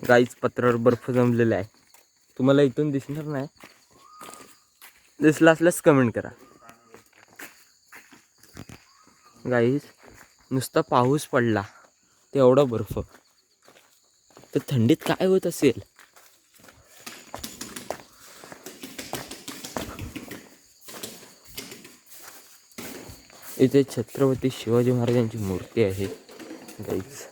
गाईच पत्रावर बर्फ जमलेला आहे. तुम्हाला इथून दिसणार नाही, दिसला असल्यास कमेंट करा. गाईज नुसता पाऊस पडला ते एवढा बर्फ, तर थंडीत काय होत असेल. इथे छत्रपती शिवाजी महाराजांची मूर्ती आहे गाईज.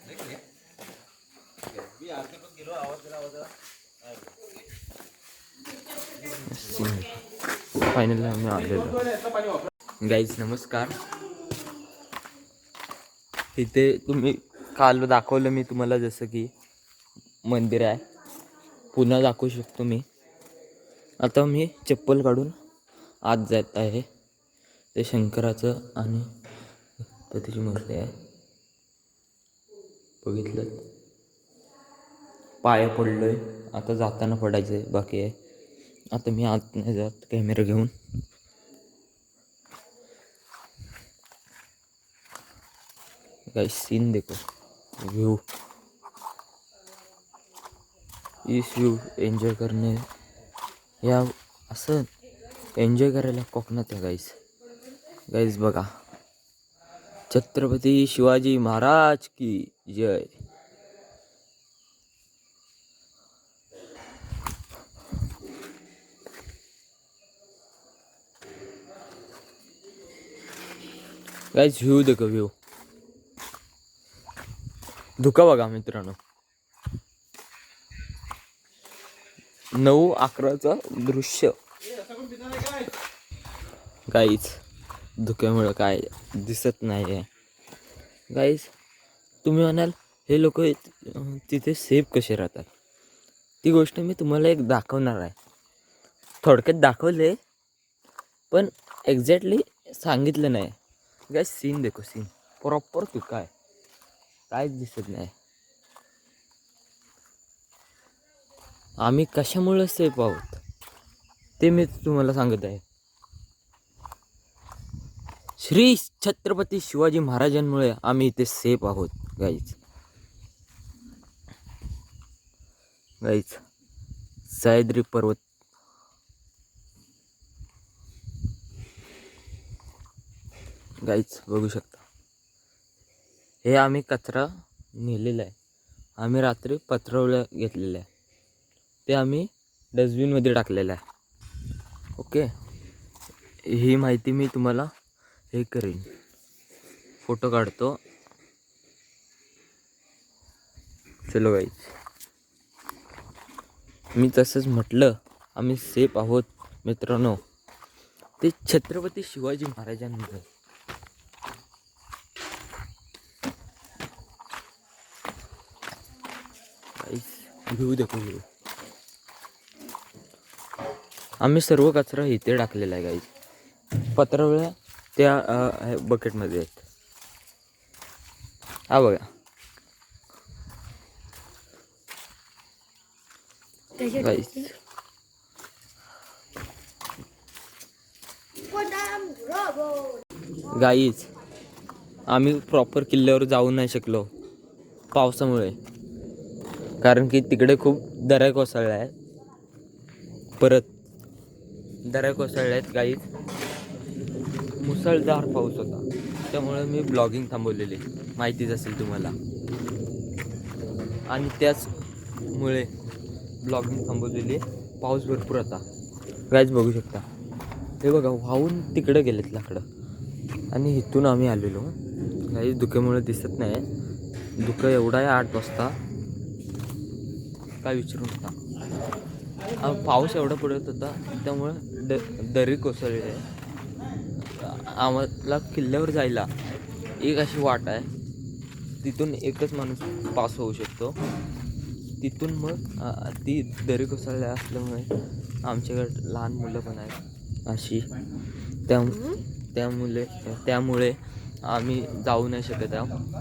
फायनली आम्ही आलेलो. गाईज नमस्कार. इथे तुम्ही काल दाखवलं मी तुम्हाला, जसं की मंदिर आहे, पुन्हा दाखवू शकतो मी. आता मी चप्पल काढून आत जात आहे. ते शंकराचं आणि त्याची मूर्ती आहे. बघितलं, पाया पडलोय. आता जाताना पडायचं आहे, बाकी आहे. आता मी आत नाही जात कॅमेरा घेऊन. गाइस सीन देखो, व्यू, इस व्यू एन्जॉय करणे, या असं एन्जॉय करायला कोकणात आहे गाईस. गाईस बघा, छत्रपती शिवाजी महाराज की जय. गाईस व्ह्यू देखो, व्ह्यू, धुका बघा मित्रांनो. 9-11चं दृश्य. गाईज धुक्यामुळं काय दिसत नाही आहे. गाईज तुम्ही म्हणाल हे लोक तिथे सेफ कसे राहतात, ती गोष्ट मी तुम्हाला एक दाखवणार आहे. थोडक्यात दाखवले पण एक्झॅक्टली सांगितलं नाही. गाईज सीन देखो, सीन प्रॉपर धुका आहे, काहीच दिसत नाही. आम्ही कशामुळे सेफ आहोत ते मी तुम्हाला सांगत आहे. श्री छत्रपती शिवाजी महाराजांमुळे आम्ही इथे सेफ आहोत गाईज. गाईज सह्याद्री पर्वत, गाईज बघू शकता. हे आम्ही कचरा नेलेला आहे. आम्ही रात्री पत्रावळ्या घेतलेल्या आहे, ते आम्ही डस्टबिनमध्ये टाकलेलं आहे. ओके, ही माहिती मी तुम्हाला हे करीन, फोटो काढतो. चलो गाईज, मी तसंच म्हटलं आम्ही सेफ आहोत मित्रांनो, ते छत्रपती शिवाजी महाराजांमुळे. व्ह्यू देखो, व्ह्यू. आम्ही सर्व कचरा इथे टाकलेला आहे गाईज. पत्रावळ्या त्या बकेटमध्ये आहेत. हा बघा गाईज. गाईज आम्ही प्रॉपर किल्ल्यावर जाऊ नाही शकलो पावसामुळे, कारण की तिकडे खूप दऱ्या कोसळल्या आहेत. परत दऱ्या कोसळल्या आहेत गाईज. मुसळधार पाऊस होता, त्यामुळे मी ब्लॉगिंग थांबवलेली, माहितीच असेल तुम्हाला. आणि त्याचमुळे ब्लॉगिंग थांबवलेली, पाऊस भरपूर होता. गाईज बघू शकता, हे बघा वाहून तिकडे गेलेत लाकडं. आणि इथून आम्ही आलेलो गाईज. धुक्यामुळे दिसत नाही. धुकं एवढा आहे 8 वाजता, काय विचारू नका. पाऊस एवढा पडत होता, त्यामुळं दरी कोसळली आहे. आम्हाला किल्ल्यावर जायला एक अशी वाट आहे, तिथून एकच माणूस पास होऊ शकतो. तिथून मग ती दरी कोसळल्या असल्यामुळे आमच्याकडे लहान मुलं पण आहेत अशी, त्यामुळे आम्ही जाऊ नाही शकत आहोत.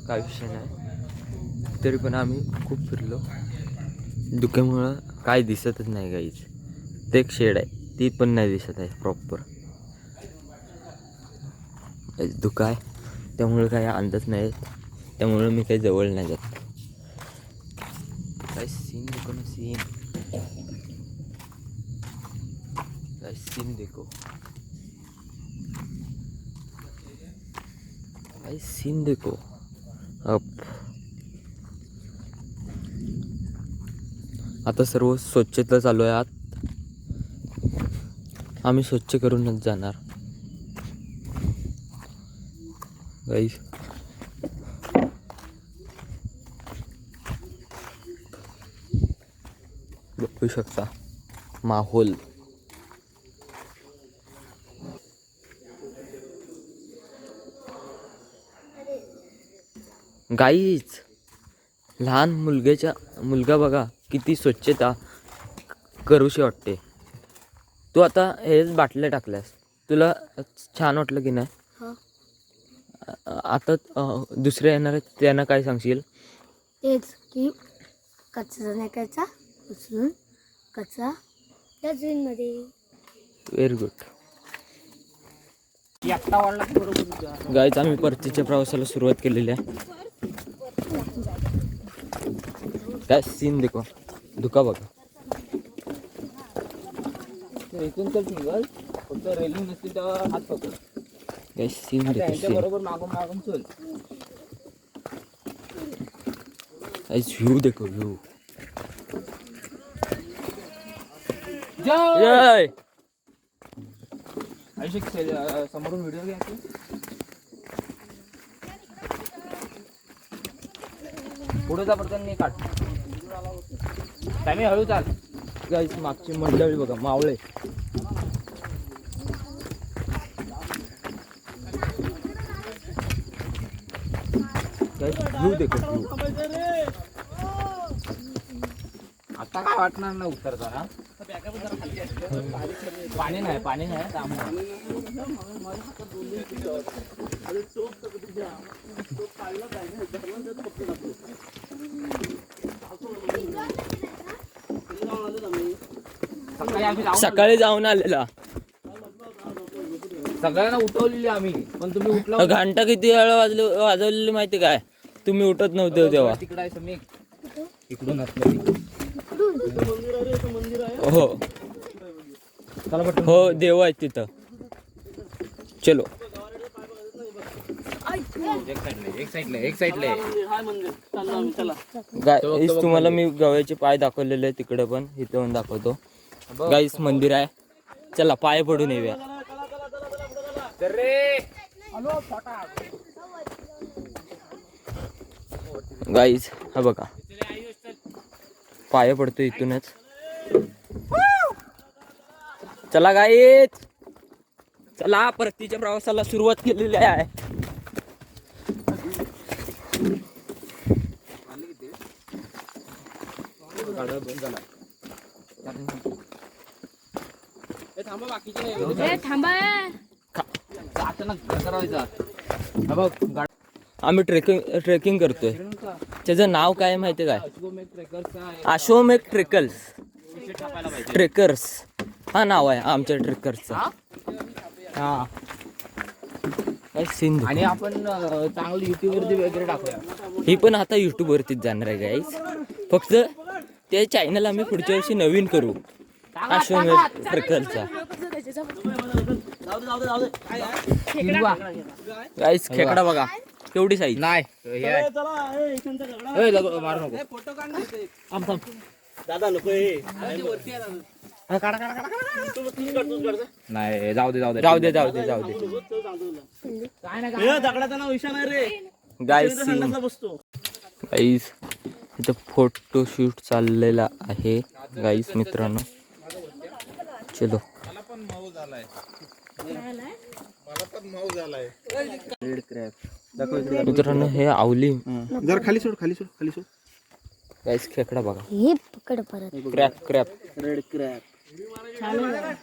काय विषय नाही, तरी पण आम्ही खूप फिरलो. धुक्यामुळं काय दिसतच नाही गाईज. ते एक शेड आहे, ती पण नाही दिसत आहे प्रॉपर. धुका आहे त्यामुळे काही अंदाज नाही, त्यामुळे मी काही जवळ नाही जात. गाइस सीन देखो ना, सीन गाइस, सीन देखो गाइस, सीन देखो. अप आता सर्व स्वच्छता चालू आहे. आत आम्ही स्वच्छ करूनच जाणार गाइस. बघू शकता माहोल. गाईच लहान मुलगा बघा किती स्वच्छता करूशी वाटते. तू आता हेच बाटल्या टाकल्यास, तुला छान वाटलं की नाही? आता दुसरे येणार आहेत त्यांना काय सांगशील? तेच की कचरा नाही करायचा, उचलून कचरा डस्टबिनमध्ये. Very good guys. आम्ही परतीच्या प्रवासाला सुरुवात केलेली आहे. काय सीन देखो, धुका बघा. इथून तर सिंगल फक्त रेलिंग नसतील तेव्हा हात पकड. काय सीन देखो, सीन. बरोबर मागून मागून चल. व्ह्यू देखो, व्ह्यू. जय अभिषेक समोरून व्हिडिओ घ्या. पुढे जा पडताना नाही काढ. टायमी हळू चाल. गाईज मागची मंडळी बघा, मावळे. व्ह्यू देखो, व्ह्यू. आता काय वाटणार ना उतरता ना. पाणी नाही त्यामुळे. सकाळी जाऊन आलेला. सगळ्यांना उठवलेली आम्ही, पण तुम्ही उठला. घंटा किती वेळा वाजवलेली माहिती काय? तुम्ही उठत नव्हते तेव्हा. तिकडे आहे समीक, इकडून असलं. हो हो, देव आहे तिथं. चलो. एक साईडला गाईस तुम्हाला मी गव्याचे पाय दाखवलेले आहे, तिकडे पण इथे पण दाखवतो. गाईस मंदिर आहे, चला पाय पडून येऊया. गाईस हा बघा, पाय पडतो इथूनच. चला गाईस, चला परतीच्या प्रवासाला सुरुवात केलेली आहे. आम्ही ट्रेकिंग करतोय. त्याचं नाव काय माहिती काय? अश्वमेघ ट्रेकर्स हा नाव आहे आमच्या ट्रेकर्सचं. हा, काय सीन. आणि आपण चांगलं युट्यूब वरती वगैरे टाकूया. ही पण आता युट्यूब वरतीच जाणार आहे गाईस. फक्त ते चॅनल आम्ही पुढच्या वर्षी नवीन करू, अश्वमेघ ट्रेकर्सचा. गाईस खेकडा बघा केवढी साईज. नाही मारू नको. नाही, जाऊ दे. गाईस इथं फोटोशूट चाललेला आहे गाईस मित्रांनो. चलो. मित्रांनो हे आवली. जरा खाली सोड. गाईस खेकडा बघा. हे पकड परत. क्रॅप. Red crab.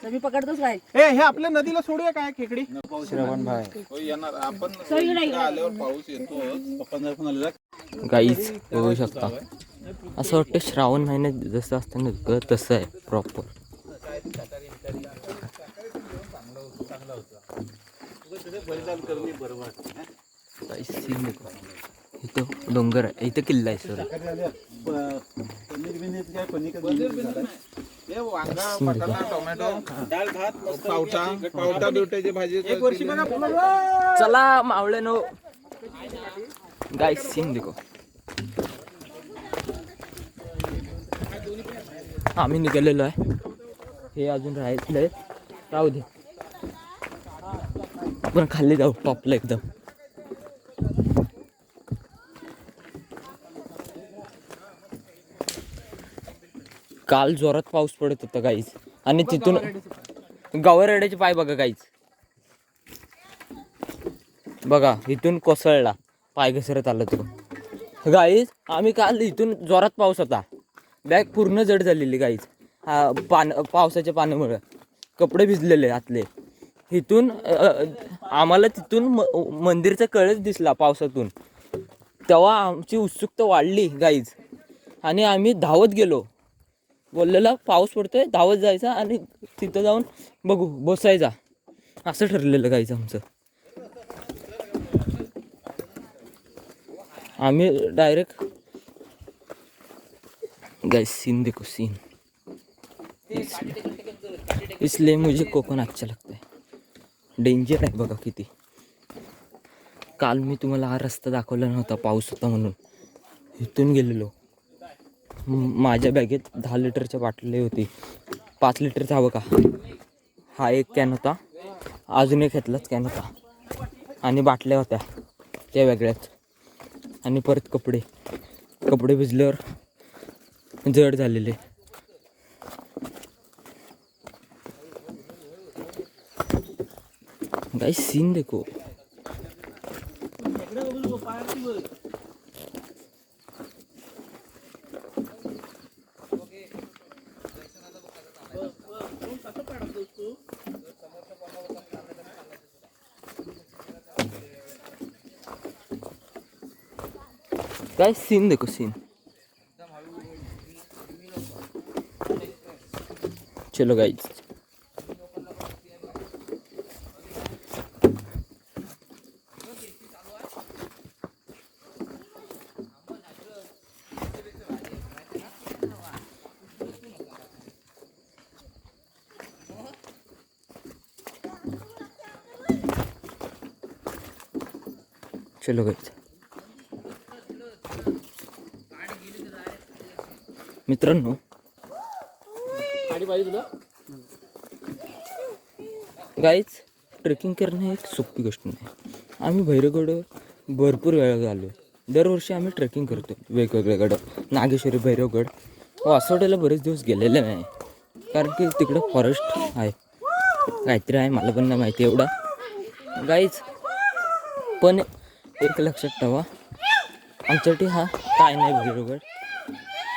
तुम्ही पकडतोच काय? हे आपल्या नदीला सोडूया काय खेकडी. श्रवण भाई आल्यावर पाऊस येतो. गाईस बघू शकता, असं वाटतं श्रावण महिन्यात जसं असतं ना तसं आहे प्रॉपर. इथं डोंगर आहे, इथं किल्ला आहे सर. हे वांगा बटाटा टोमॅटो डाळ भात पावटा पावटा बिवट्याची भाजी एक वर्षी बघा चला मावळे नो गाइस सीन देखो. आम्ही निघालेलो आहे. हे अजून राहायचंय, राहू दे. आपण खाली जाऊ टॉपला एकदम. काल जोरात पाऊस पडत होता गाईज, आणि तिथून गवरेड्याचे पाय बघा गाईज, बघा इथून कोसळला, पाय घसरत आला तो गाईज. आम्ही काल इथून जोरात पाऊस होता, बॅग पूर्ण जड झालेली गाईज. पावसाच्या पाण्यामुळे कपडे भिजलेले आतले. इथून आम्हाला तिथून मंदिरचा कळस दिसला पावसातून. तेव्हा आमची उत्सुकता वाढली गाईज, आणि आम्ही धावत गेलो. बोललेला पाऊस पडतोय, धावत जायचा आणि तिथं जाऊन बघू बसायचा, असं ठरलेलं गाईज आमचं. आम्ही डायरेक्ट गाइस सीन देखो सीन, इसलिए मुझे कोकण अच्छा लगता है. डेंजर आहे बघा किती. काल मी तुम्हाला हा रस्ता दाखवला नव्हता, पाऊस होता म्हणून. इथून गेलेलो. माझ्या बॅगेत 10 लिटरच्या बाटली होती, 5 लिटरचा हवं का. हा एक कॅन होता, अजून एक घेतलाच कॅन होता, आणि बाटल्या होत्या त्या वेगळ्याच. आणि परत कपडे भिजल्यावर जड झालेले. गाइस सीन देखो. गाइस सीन देखो सीन. चलो गाइस, चलो गाइस. मित्रांनो, गाईज ट्रेकिंग करणे एक सोपी गोष्ट नाही. आम्ही भैरवगडवर भरपूर वेळा झालो. दरवर्षी आम्ही ट्रेकिंग करतो वेगवेगळे गड. नागेश्वरी, भैरवगड, वासोड्याला बरेच दिवस गेलेले नाही, कारण की तिकडं फॉरेस्ट आहे, काहीतरी आहे, मला पण नाही माहिती एवढा गाईज. पण एक लक्षात ठेवा, आमच्यासाठी हा काय नाही भैरवगड.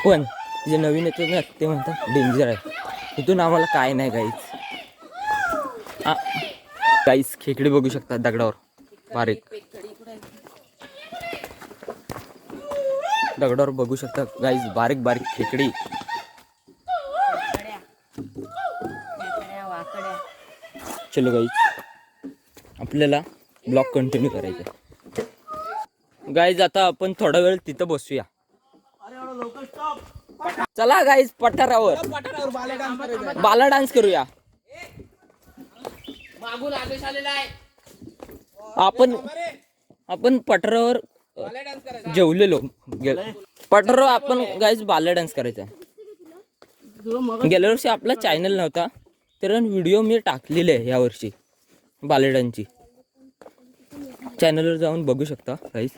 पण जे नवीन येतो ना ते म्हणतात डेंजर आहे. इथून आम्हाला काय नाही गाईज. गाईज खेकडे बघू शकता दगडावर, बारीक दगडावर बघू शकता गाईज, बारीक बारीक खेकडी. चलो गाईज, आपल्याला ब्लॉग कंटिन्यू करायचा. गाईज आता आपण थोडा वेळ तिथं बसूया. चला गाईज, पठारावर बाला डान्स करूया. आपण पठारावर जेवलेलो, पठारावर आपण गाईज बाला डान्स करायचा. गेल्या वर्षी आपला चॅनल नव्हता, तर व्हिडिओ मी टाकलेले आहे यावर्षी बाला डान्सची. चॅनलवर जाऊन बघू शकता गाईज.